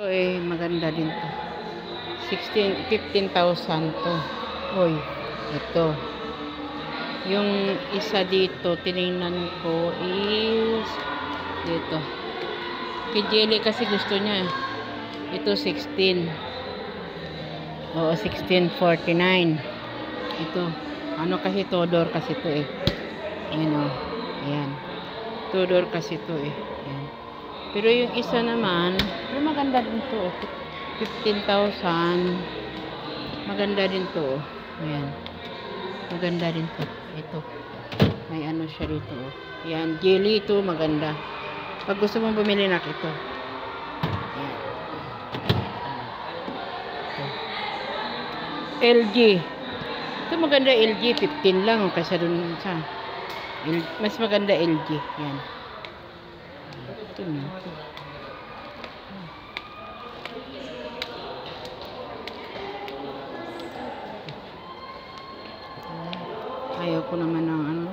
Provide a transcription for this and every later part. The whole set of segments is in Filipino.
Ito maganda din to. 15,000 to. Oy, ito. Yung isa dito, tinignan ko is dito. Kay Jelly kasi gusto niya. Ito 16. Oo, 1649. Ito. Ano kasi Tudor kasi to eh. Ayan o. Ayan. Tudor kasi to eh. Ayan. Pero yung isa naman, maganda din to. 15,000. Maganda din to. Ayan. Maganda din to. Ito. May ano siya dito. Ayan. Jelly ito. Maganda. Pag gusto mong bumili na ito. Ayan. Ito. LG. Ito maganda LG. 15 lang. Kaysa dun sa. Mas maganda LG. Ayan. Ito na. Ayaw ko naman ng ano.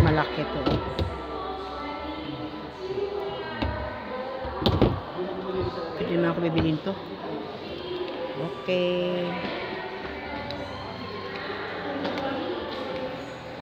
Malaki to. Pwede na ako bibilin to. Okay.